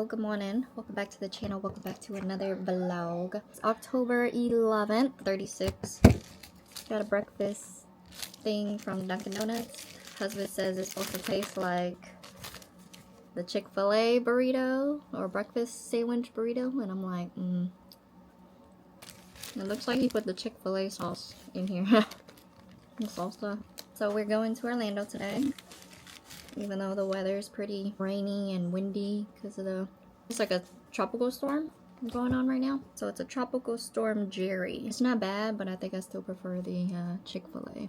good morning. Welcome back to the channel. Welcome back to another vlog. It's October 11th, 36. Got a breakfast thing from Dunkin' Donuts. Husband says it's supposed to taste like the Chick-fil-A burrito or breakfast sandwich burrito, and I'm like, It looks like he put the Chick-fil-A sauce in here. The salsa. So we're going to Orlando today. Even though the weather's pretty rainy and windy because of it's like a tropical storm going on right now. So it's a tropical storm Jerry. It's not bad, but I think I still prefer the Chick-fil-A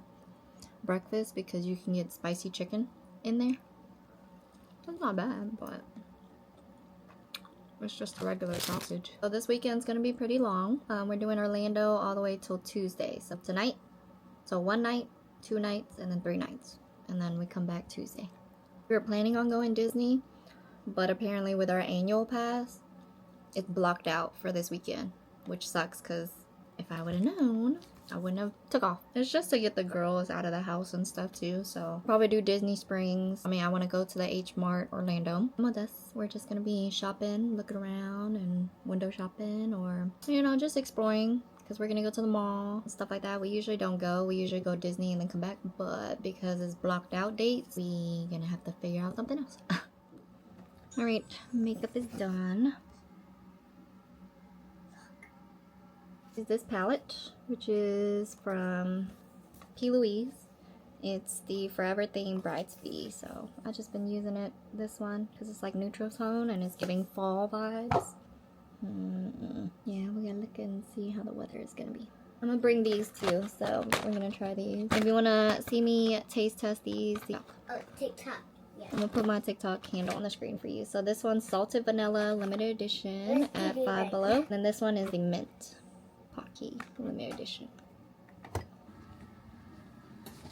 breakfast because you can get spicy chicken in there. It's not bad, but it's just a regular sausage. So this weekend's gonna be pretty long. We're doing Orlando all the way till Tuesday. So tonight, so 1 night, 2 nights, and then 3 nights. And then we come back Tuesday. We were planning on going Disney, but apparently with our annual pass, it's blocked out for this weekend, which sucks because if I would have known, I wouldn't have took off. It's just to get the girls out of the house and stuff too, so probably do Disney Springs. I mean, I want to go to the H Mart Orlando. With us, we're just gonna be shopping, looking around and window shopping, or you know, just exploring. Because we're gonna go to the mall and stuff like that. We usually don't go. We usually go Disney and then come back. But because it's blocked out dates, we gonna have to figure out something else. Alright, makeup is done. This is this palette, which is from P. Louise. It's the Forever Theme Brides Bee. So I've just been using it, this one, because it's like neutral tone and it's giving fall vibes. Yeah, we're gonna look and see how the weather is gonna be. I'm gonna bring these too, so we're gonna try these. If you wanna see me taste test these, TikTok. Yeah. I'm gonna put my TikTok handle on the screen for you. So this one's Salted Vanilla Limited Edition at Five Below. And this one is the Mint Pocky Limited Edition.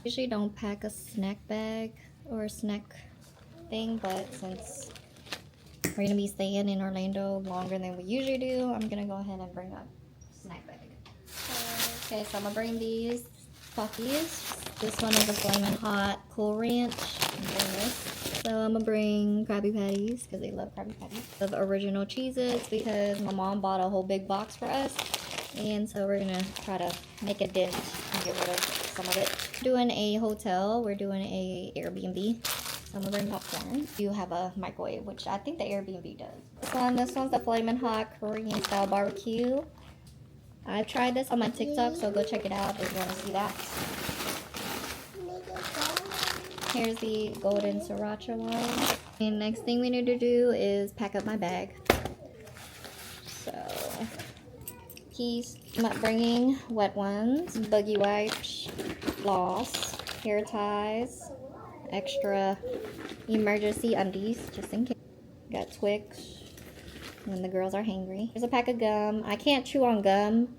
Usually don't pack a snack bag or a snack thing, but since we're gonna be staying in Orlando longer than we usually do, I'm gonna go ahead and bring a snack bag. Okay, so I'm gonna bring these Pockies. This one is a Flamin' Hot Cool Ranch. So I'm gonna bring Krabby Patties because they love Krabby Patties. Of original Cheez-Its because my mom bought a whole big box for us, and so we're gonna try to make a dent and get rid of some of it. Doing a hotel. We're doing a Airbnb. I'm gonna bring popcorn. You have a microwave, which I think the Airbnb does. This one's the Flamin' Hot Korean style barbecue. I tried this on my TikTok, so go check it out if you want to see that. Here's the golden sriracha one. And next thing we need to do is pack up my bag. So, keys. I'm not bringing wet ones, buggy wipes, floss, hair ties, extra emergency undies just in case. Got Twix when the girls are hangry. Here's a pack of gum. I can't chew on gum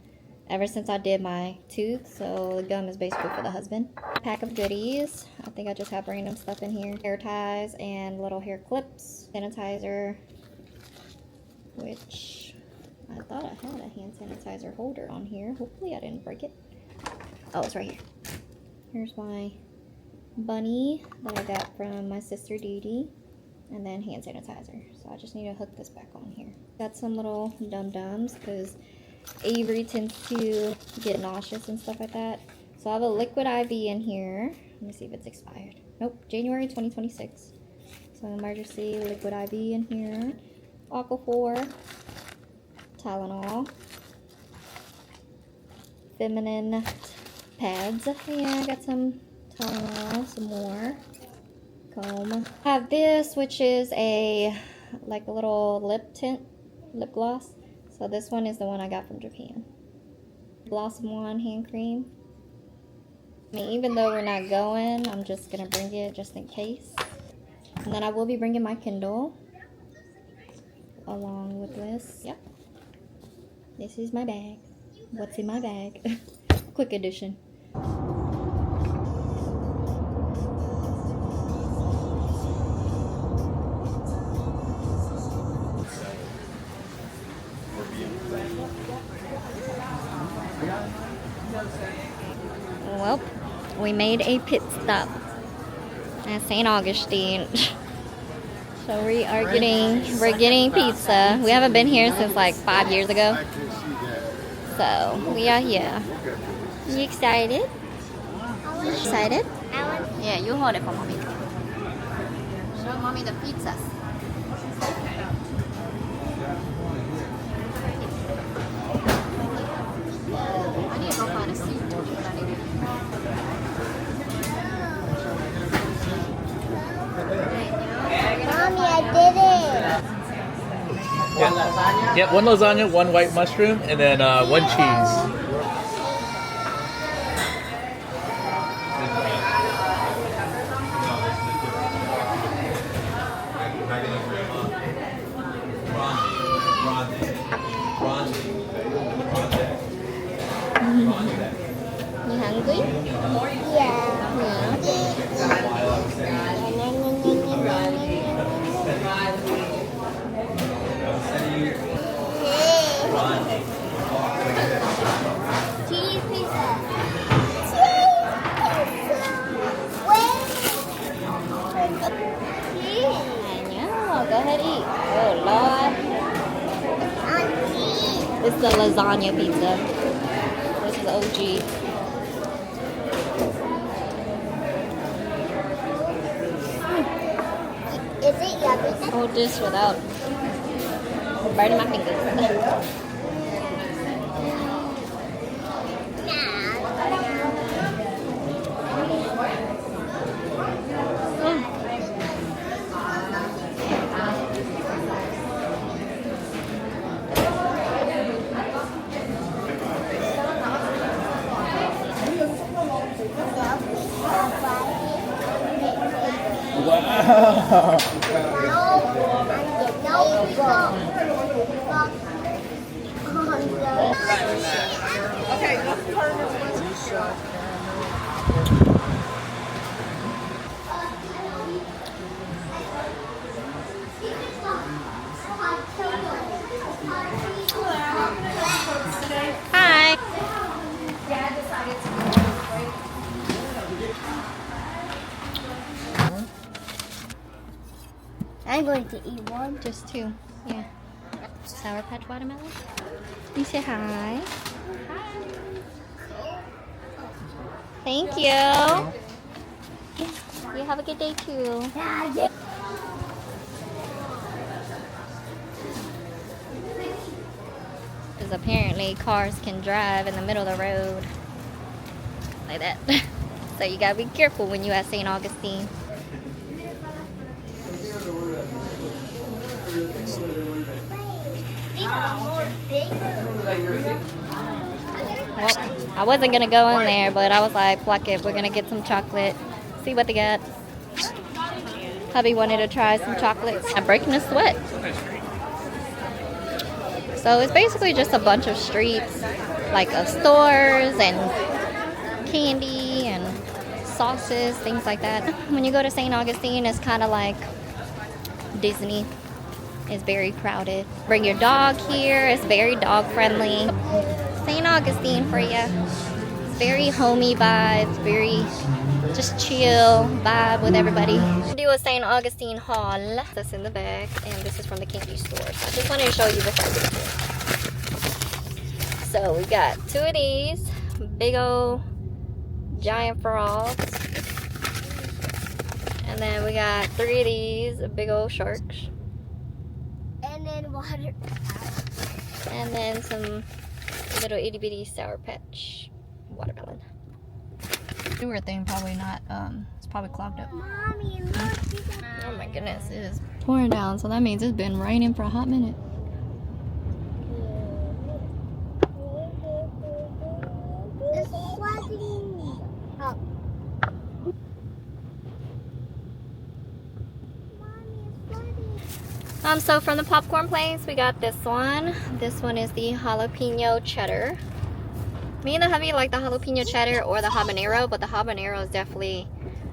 ever since I did my tooth, so the gum is basically for the husband. Pack of goodies. I think I just have random stuff in here. Hair ties and little hair clips. Sanitizer, which I thought I had a hand sanitizer holder on here. Hopefully I didn't break it. Oh, it's right here. Here's my bunny that I got from my sister Dee Dee, and then hand sanitizer. So I just need to hook this back on here. Got some little dum-dums because Avery tends to get nauseous and stuff like that. So I have a liquid IV in here. Let me see if it's expired. Nope, January 2026. So emergency liquid IV in here. Aquaphor, Tylenol, feminine pads. Yeah, I got some Tylenol, some more, comb. I have this, which is a little lip tint, lip gloss. So this one is the one I got from Japan. Blossom Wand hand cream. I mean, even though we're not going, I'm just gonna bring it just in case. And then I will be bringing my Kindle along with this. Yep. This is my bag. What's in my bag? Quick edition. Well, we made a pit stop at St. Augustine. So we're getting pizza. We haven't been here since like 5 years ago. So we are here. You excited? Excited? Yeah, you hold it for mommy. Show mommy the pizzas. I need to go find a seat. Mommy, I did it. Yeah, one lasagna, one white mushroom, and then one cheese. You hungry? Yeah. Cheese pizza. I know. Go ahead eat. Oh Lord. This is the lasagna pizza. This is OG. Is it yummy? Hold this without burning my fingers. Wow. Hi. I'm going to eat one. Just two. Yeah. Sour Patch watermelon. You say hi. Thank you. You have a good day too. Because apparently cars can drive in the middle of the road like that. So you gotta be careful when you at St. Augustine. Well, I wasn't gonna go in there, but I was like, fuck it, we're gonna get some chocolate, see what they got. Hubby wanted to try some chocolates. I'm breaking a sweat. So it's basically just a bunch of streets, like of stores and candy and sauces, things like that. When you go to St. Augustine, it's kind of like Disney. It's very crowded. Bring your dog here. It's very dog friendly. St. Augustine for you. It's very homey vibes, very just chill vibe with everybody. Do a St. Augustine haul. That's in the back, and this is from the candy store. So I just wanted to show you before I get here. So we got two of these big old giant frogs, and then we got three of these big old sharks, And then water. and then some little itty bitty Sour Patch watermelon. Newer thing, probably not. It's probably clogged up. Mommy, look. Oh my goodness, it is pouring down, so that means it's been raining for a hot minute. It's flooding. Oh. Mommy, it's flooding. So from the popcorn place, we got this one. This one is the jalapeno cheddar. Me and the hubby like the jalapeno cheddar or the habanero, but the habanero is definitely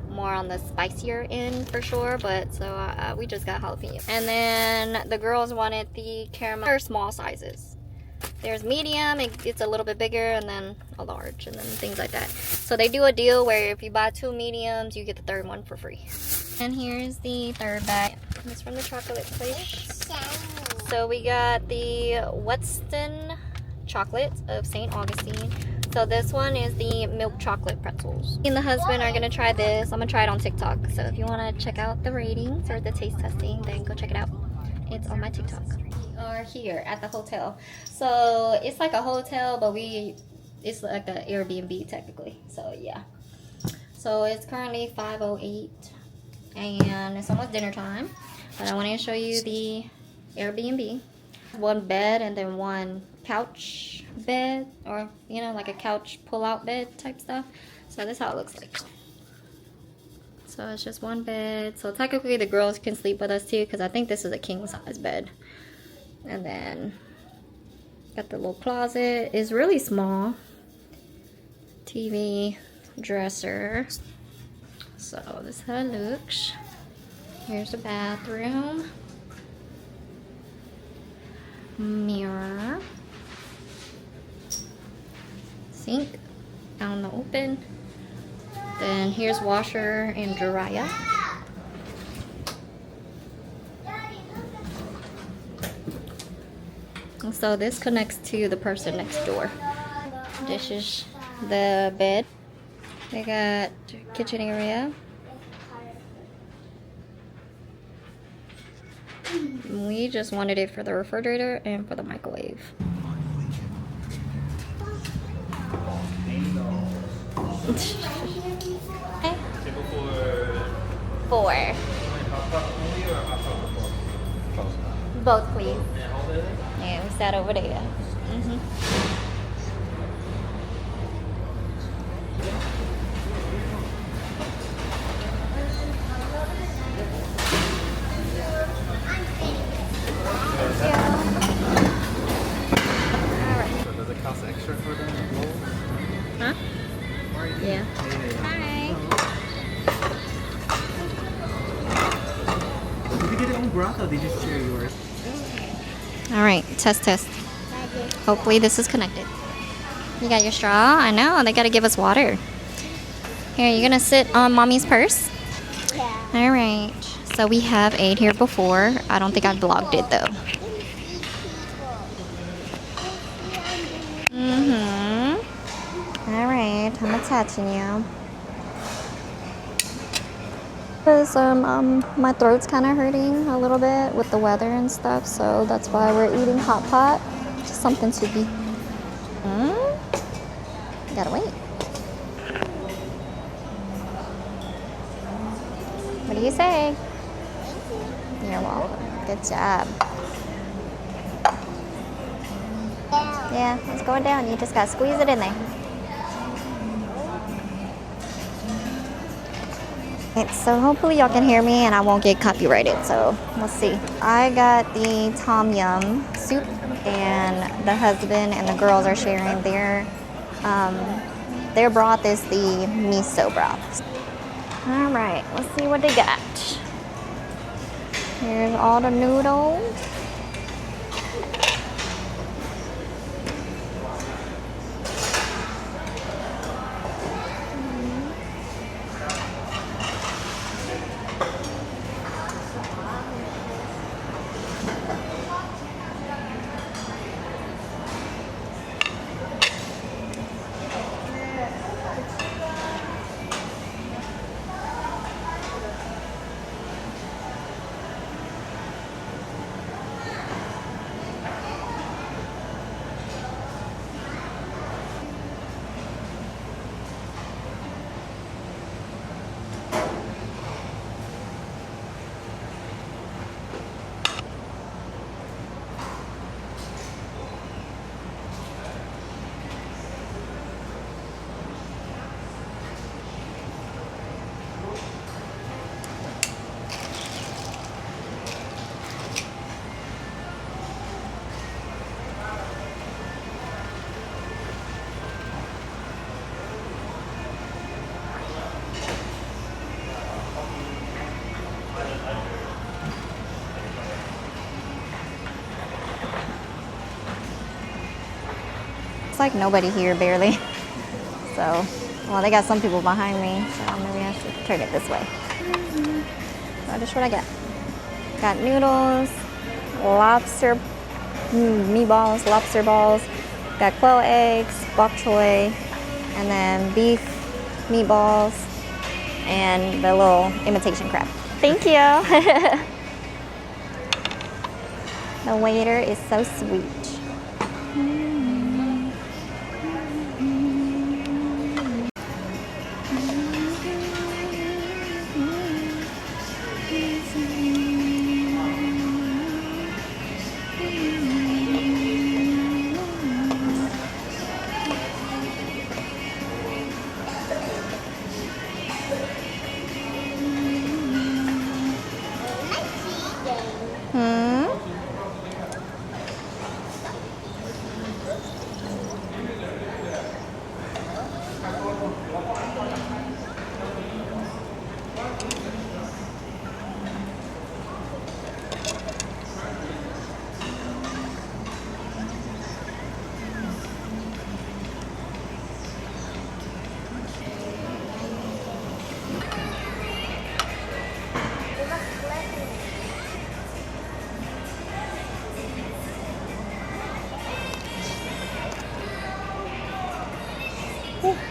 more on the spicier end for sure. But so we just got jalapeno. And then the girls wanted the caramel, or small sizes. There's medium, it's a little bit bigger, and then a large, and then things like that. So they do a deal where if you buy 2 mediums, you get the third one for free. And here's the third bag. It's from the chocolate place. So we got the Weston chocolate of St. Augustine. So this one is the milk chocolate pretzels. Me and the husband are gonna try this. I'm gonna try it on TikTok. So if you wanna check out the ratings or the taste testing, then go check it out. It's on my TikTok. Or here at the hotel. So it's like a hotel, but it's like an Airbnb technically. So yeah. So it's currently 5:08 and it's almost dinner time. But I want to show you the Airbnb. One bed and then one couch bed, or you know, like a couch pull-out bed type stuff. So this is how it looks like. So it's just one bed. So technically the girls can sleep with us too, because I think this is a king size bed. And then got the little closet. It's really small. TV, dresser. So this is how it looks. Here's the bathroom. Mirror. Sink out in the open. Then here's washer and dryer. So this connects to the person next door. This is the bed. They got kitchen area. We just wanted it for the refrigerator and for the microwave. Okay. 4. Both, please. Yeah, we sat over there. So does it cost extra for the roll? Huh? Yeah. Hi. Did you get your own broth or did you share yours? All right, test. Hopefully this is connected. You got your straw? I know, they gotta give us water. Here, you're gonna sit on mommy's purse? Yeah. All right, so we have ate here before. I don't think I vlogged it though. All right, I'm attaching you. Because my throat's kind of hurting a little bit with the weather and stuff, so that's why we're eating hot pot. Just something soupy. Gotta wait. What do you say? You're welcome. Good job. Yeah, it's going down. You just gotta squeeze it in there. So hopefully y'all can hear me and I won't get copyrighted, so we'll see. I got the tom yum soup and the husband and the girls are sharing their broth is the miso broth. All right, let's see what they got. Here's all the noodles. It's like nobody here, barely. So, well, they got some people behind me, so maybe I should turn it this way. So that's what I got. Got noodles, lobster meatballs, lobster balls. Got quail eggs, bok choy, and then beef meatballs, and the little imitation crab. Thank you. The waiter is so sweet.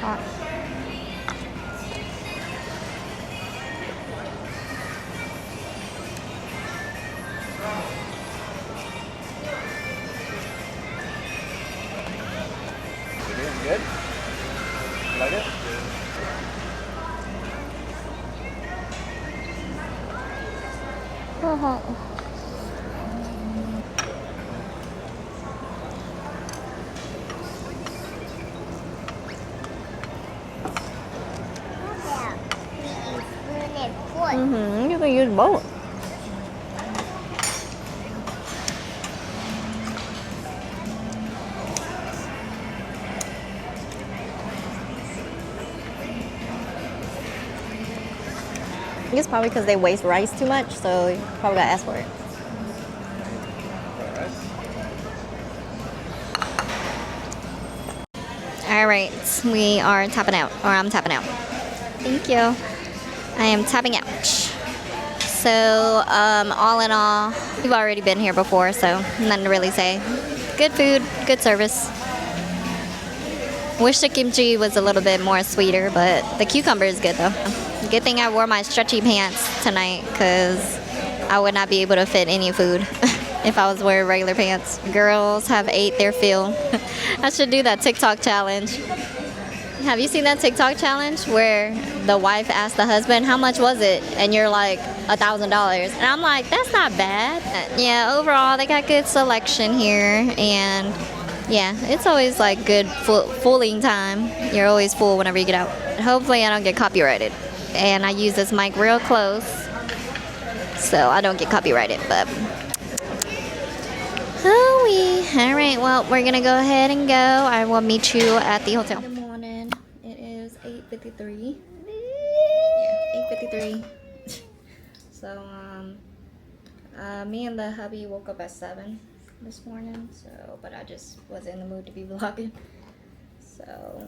Hot. Good? Like it? So hot. You can use both. I think it's probably because they waste rice too much, so you probably gotta ask for it. All right, we are tapping out, or I'm tapping out. Thank you. I am tapping out. So, all in all, we've already been here before, so nothing to really say. Good food, good service. Wish the kimchi was a little bit more sweeter, but the cucumber is good though. Good thing I wore my stretchy pants tonight, because I would not be able to fit any food if I was wearing regular pants. Girls have ate their fill. I should do that TikTok challenge. Have you seen that TikTok challenge where the wife asked the husband, how much was it? And you're like, $1,000. And I'm like, that's not bad. Yeah, overall, they got good selection here. And yeah, it's always like good fooling time. You're always full whenever you get out. Hopefully I don't get copyrighted. And I use this mic real close, so I don't get copyrighted, but all right, well, we're gonna go ahead and go. I will meet you at the hotel. Good morning. It is 8:53. Yeah, 8:53. So me and the hubby woke up at 7 this morning, so but I just wasn't in the mood to be vlogging. So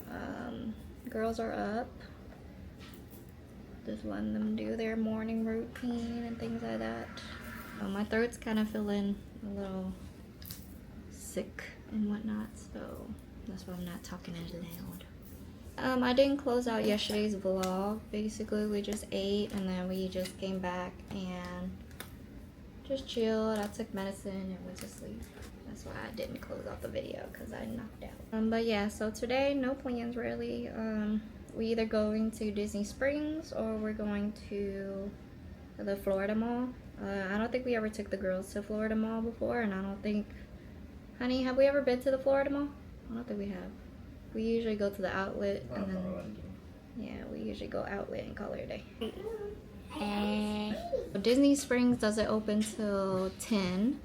girls are up, just letting them do their morning routine and things like that. My throat's kind of feeling a little sick and whatnot, so that's why I'm not talking as loud. I didn't close out yesterday's vlog. Basically, we just ate and then we just came back and just chilled. I took medicine and went to sleep. That's why I didn't close out the video, because I knocked out. But yeah, so today, no plans really. We either going to Disney Springs or we're going to the Florida Mall. I don't think we ever took the girls to Florida Mall before, and I don't think, honey, have we ever been to the Florida Mall? I don't think we have. We usually go to the outlet, and then, yeah, we usually go outlet and call it a day. Disney Springs doesn't open till 10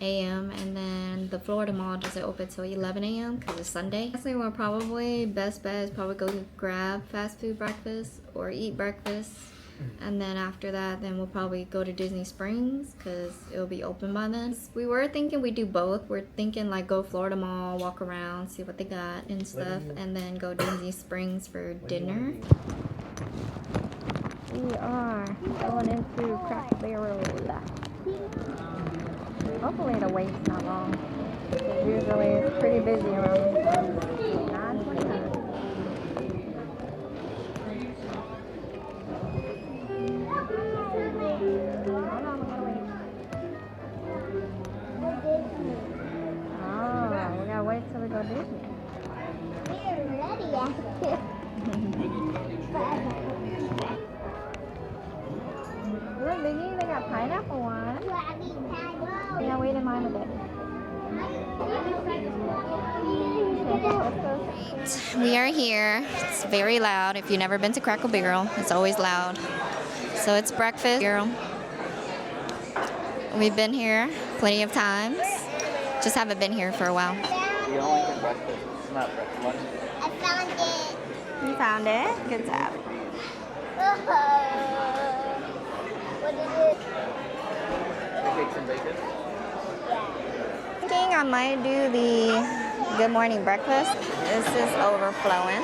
a.m. and then the Florida Mall doesn't open till 11 a.m. because it's Sunday. I think we'll probably, best bet is probably go grab fast food breakfast or eat breakfast And then after that, then we'll probably go to Disney Springs because it'll be open by then. We were thinking we'd do both. We're thinking like go Florida Mall, walk around, see what they got and stuff, and then go Disney Springs for dinner. We are going into Cracker Barrel. Hopefully the wait's not long. Usually it's pretty busy around 9:29. Oh, we gotta wait till we go Disney. We're ready after. Look, Biggie, they got pineapple one. Yeah, wait in line with it. We are here. It's very loud. If you've never been to Cracker Barrel, it's always loud. So it's breakfast. We've been here plenty of times. Just haven't been here for a while. We only get breakfast. It's not breakfast. Lunch. I found it. You found it? Good job. What is it? Pancakes and bacon. Thinking I might do the good morning breakfast. This is overflowing.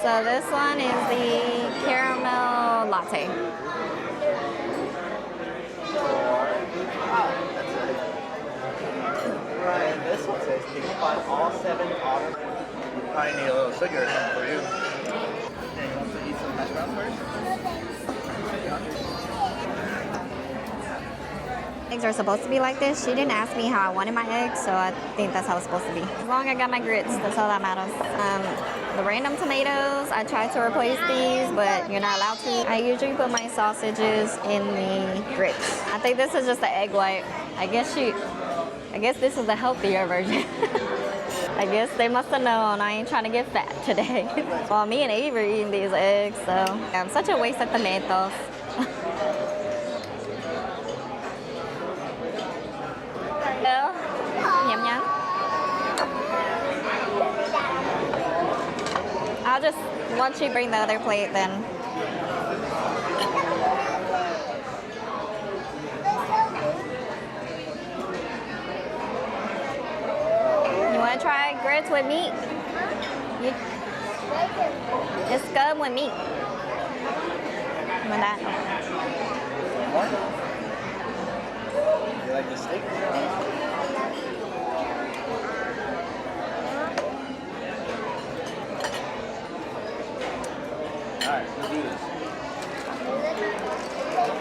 So this one is the caramel latte. Ryan, this one says, can you find all 7 autumn? You probably need a little sugar or something for you. Okay, you want to eat some hash browns first? Eggs are supposed to be like this. She didn't ask me how I wanted my eggs, so I think that's how it's supposed to be. As long as I got my grits, that's all that matters. The random tomatoes, I tried to replace these, but you're not allowed to. I usually put my sausages in the grits. I think this is just the egg white. I guess this is the healthier version. I guess they must have known I ain't trying to get fat today. Well, me and Avery eating these eggs, so I'm such a waste of tomatoes. Yum yum. I'll just, once you bring the other plate, then. You want to try grits with meat? It's good with meat. With that. You like the steak? Alright, let's do this.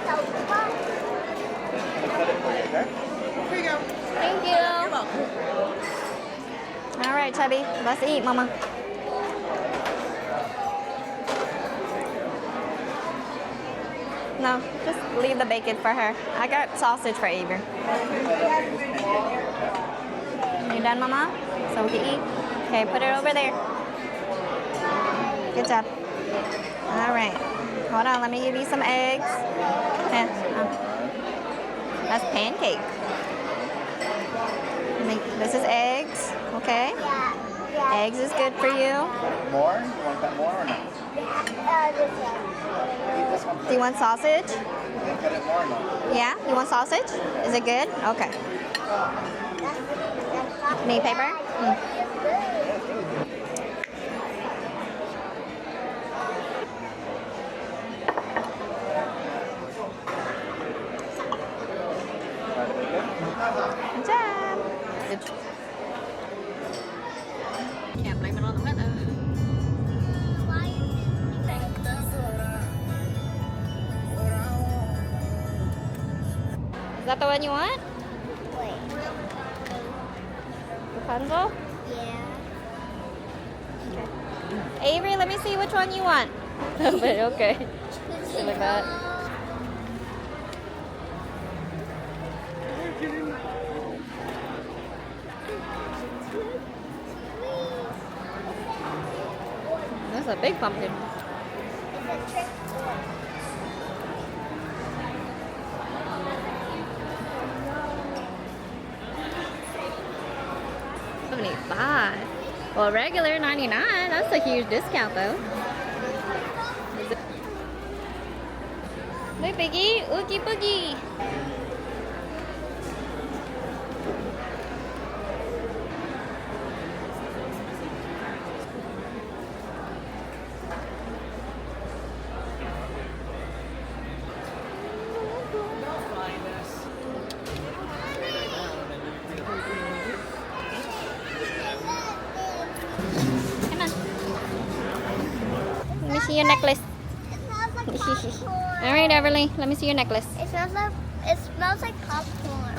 I'll cut it for you, okay? Here you go. Thank you. You're welcome. All right, Chubby. Let's eat, Mama. No, just leave the bacon for her. I got sausage for Avery. You done, Mama? So we can eat? Okay, put it over there. Good job. All right. Hold on, let me give you some eggs. That's pancake. This is eggs, okay? Yeah. Eggs is good for you. More? You want that more or not? This one. Eat this one. Do you want sausage? You can cut it more or not? Yeah? You want sausage? Is it good? Okay. Need paper? Good job. Can't blame it on the weather. Is that the one you want? Wait. Rapunzel? Yeah. Okay. Avery, let me see which one you want. Okay. Look at that. That's a big pumpkin. It's a trick. 75. Well, regular 99. That's a huge discount, though. Hey, Piggy. Oogie boogie. Come on. Let me see your necklace. It smells like popcorn. All right, Everly. Let me see your necklace. It smells like popcorn.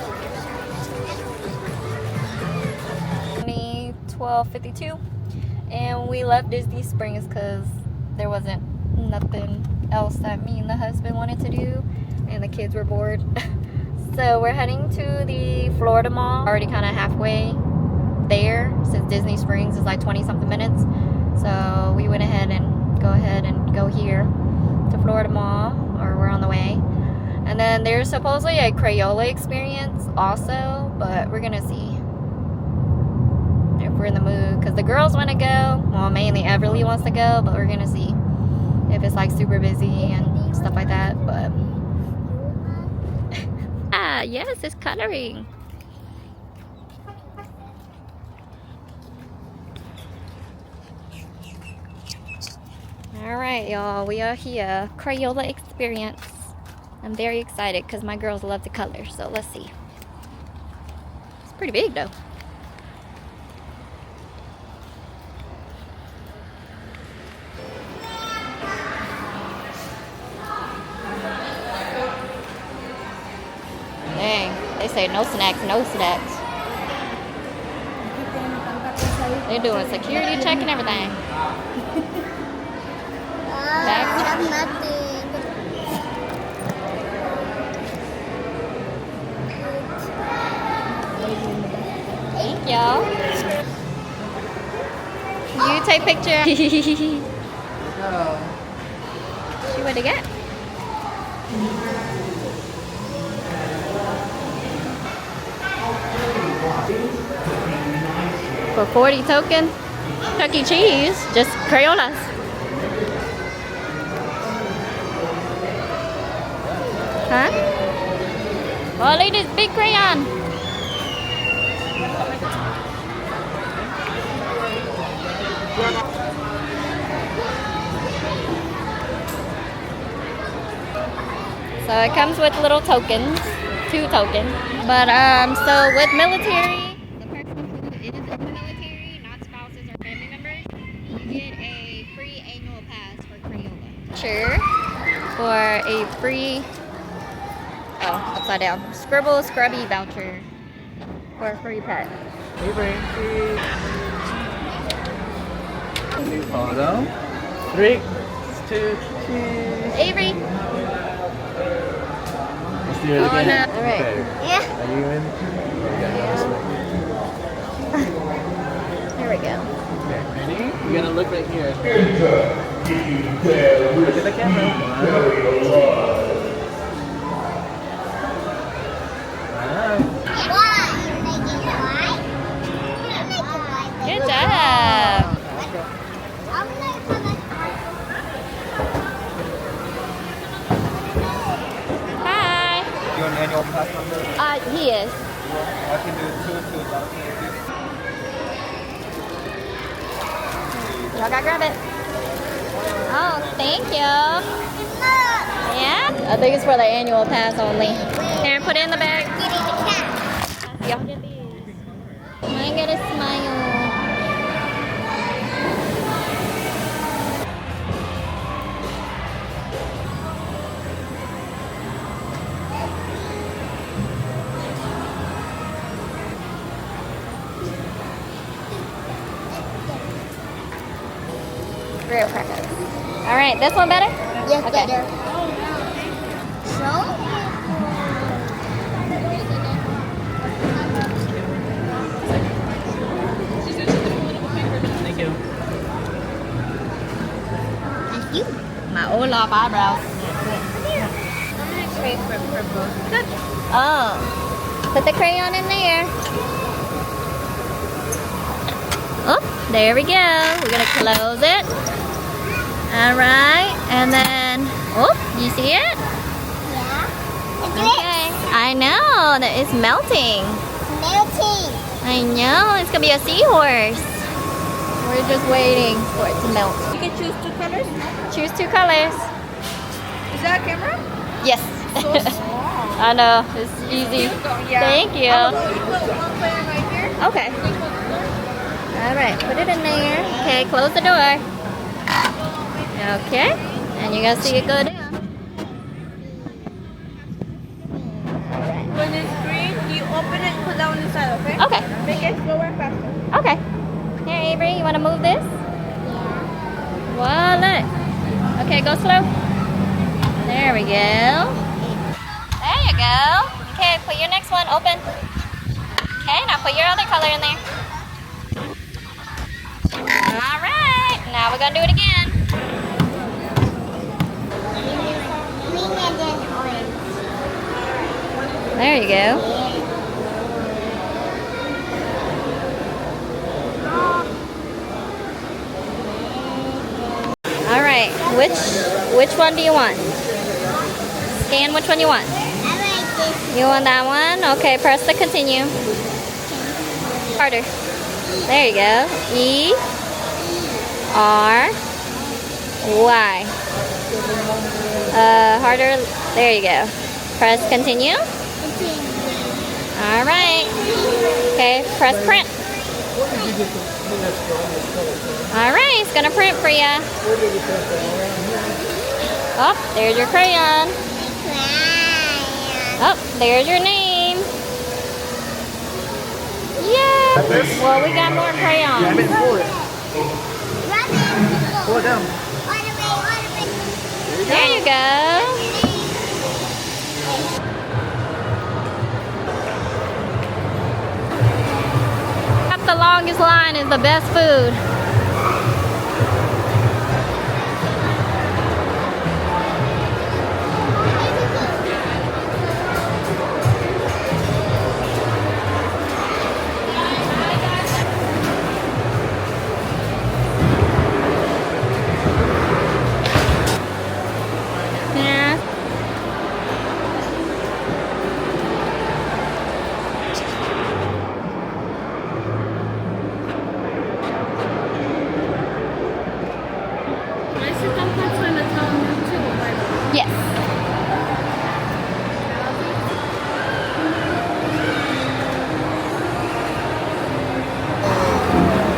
Only 12:52, and we left Disney Springs because there wasn't nothing else that me and the husband wanted to do, and the kids were bored. So we're heading to the Florida Mall. Already kind of halfway there, since Disney Springs is like 20-something minutes. So we went ahead and go here to Florida Mall, or we're on the way. And then there's supposedly a Crayola experience also, but we're gonna see if we're in the mood, because the girls want to go. Well, mainly Everly wants to go, but we're gonna see if it's like super busy and stuff like that. But ah, yes, it's coloring. All right, y'all, we are here. Crayola experience. I'm very excited because my girls love to color, so let's see. It's pretty big though. Dang, they say no snacks, no snacks. They're doing security check and everything. I have nothing. Thank y'all. You take picture. See what they got. For 40 token, Chuck E. Cheese, just Crayolas. Huh? Oh, look at this big crayon. So it comes with little tokens, 2 tokens. But so with military, the person who is in the military, not spouses or family members, you get a free annual pass for Crayola. Sure. For a free, upside down, Scribble Scrubby voucher for a free pet. Hey, Frankie. Hold on. 3, 2, cheese. Avery. Let's do it again. No. All right. Okay. Yeah. Are you in? Here we go. Okay, ready? You're gonna look right here. Look at the camera. Why? Make it white. Make it white. Good job. I'm gonna put it. Hi. You want an annual pass number? He is. I can do 2, 2. Y'all gotta grab it. Oh, thank you. Yeah? I think it's for the annual pass only. Here, put it in the bag. Getting the cat. Y'all get these. I get a smile. Real crackers. All right, this one better? Yes, Okay. better. So? Thank you. Thank you. My Olaf eyebrows. Good. Oh, put the crayon in there. Oh, there we go. We're gonna close it. All right, and then, oh, you see it? I know, that it's melting. Melting. I know, it's gonna be a seahorse. We're just waiting for it to melt. You can choose 2 colors. Choose 2 colors. Is that a camera? Yes. So small. I know, it's easy. Yeah. Thank you. You put one player right here. Okay. Alright, put it in there. Okay, close the door. Okay, and you're gonna see it go down. When it's green, you open it and put that one inside, okay? Okay. Make it slower and faster. Okay. Here, Avery, you wanna move this? Voila. Okay, go slow. There we go. There you go. Okay, put your next one open. Okay, now put your other color in there. Alright, now we're gonna do it again. Green and then orange. There you go. Alright, which one do you want? Scan which one you want. I like this. You want that one? Okay, press the continue. Harder. There you go. E R Y. Harder. There you go. Press continue. Alright. Okay, press print. Alright, it's gonna print for you. Oh, there's your crayon. Oh, there's your name. Yeah. Well, we got more crayons. Yeah, I meant pull it. Pull it down. There you go. The longest line is the best food. Yeah. Yes.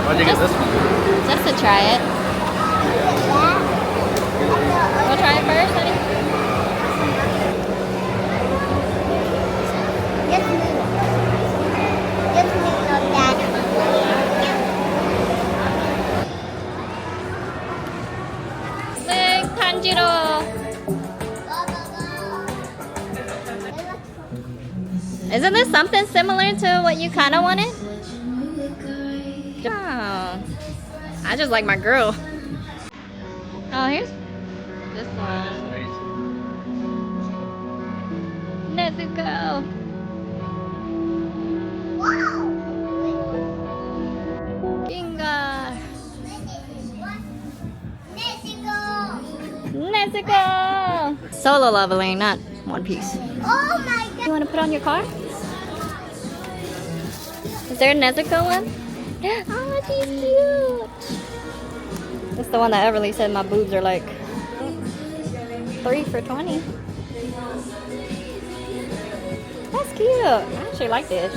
Why'd you get this one? Just to try it. We'll try it first, honey. Big Tanjiro. Isn't this something similar to what you kind of wanted? Oh, I just like my girl. Oh, here's this one. Nezuko. Ginga. Nezuko. Solo leveling, not one piece. Oh my god. You want to put on your car? Is there a Nezuko one? Oh, she's cute. That's the one that Everly said my boobs are like 3 for $20. That's cute. I actually like this.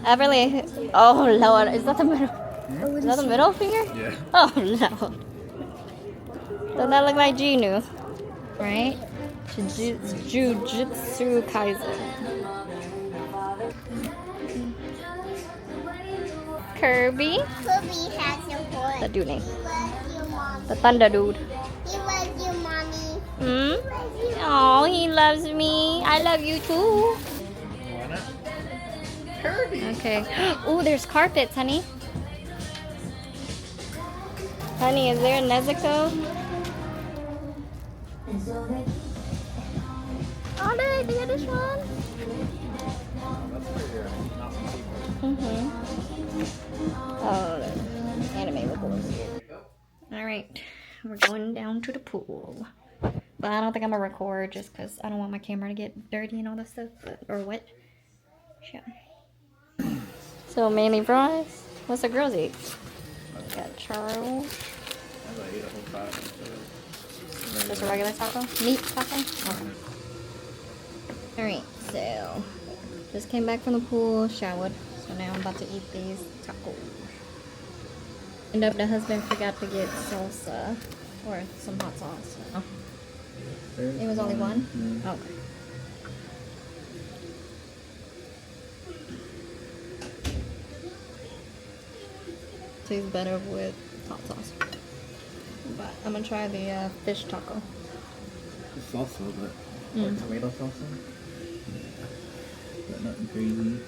Everly, oh Lord, is that the middle? Is that the middle finger? Yeah. Oh no. Doesn't that look like Ginu? Right? Jujutsu Kaisen. Kirby. Kirby has a horse. The dude name. He loves you, mommy. The thunder dude. He loves you, mommy. Hmm? Oh, he loves me. I love you too. Why not? Kirby. Okay. Oh, there's carpets, honey. Honey, is there a Nezuko? Oh, look, they got this one. Mm-hmm. Oh, anime records. All right, we're going down to the pool. But I don't think I'm gonna record just because I don't want my camera to get dirty and all that stuff, or wet. Shit. So mainly fries. What's the girls eat? Got Charles. I ate a whole taco. Just a regular taco? Meat taco? Okay. Alright, so just came back from the pool, showered. So now I'm about to eat these tacos. And the husband forgot to get salsa or some hot sauce. Oh. It was only one? Okay. Tastes better with hot sauce. But I'm gonna try the fish taco. It's salsa, but like tomato salsa. But nothing crazy.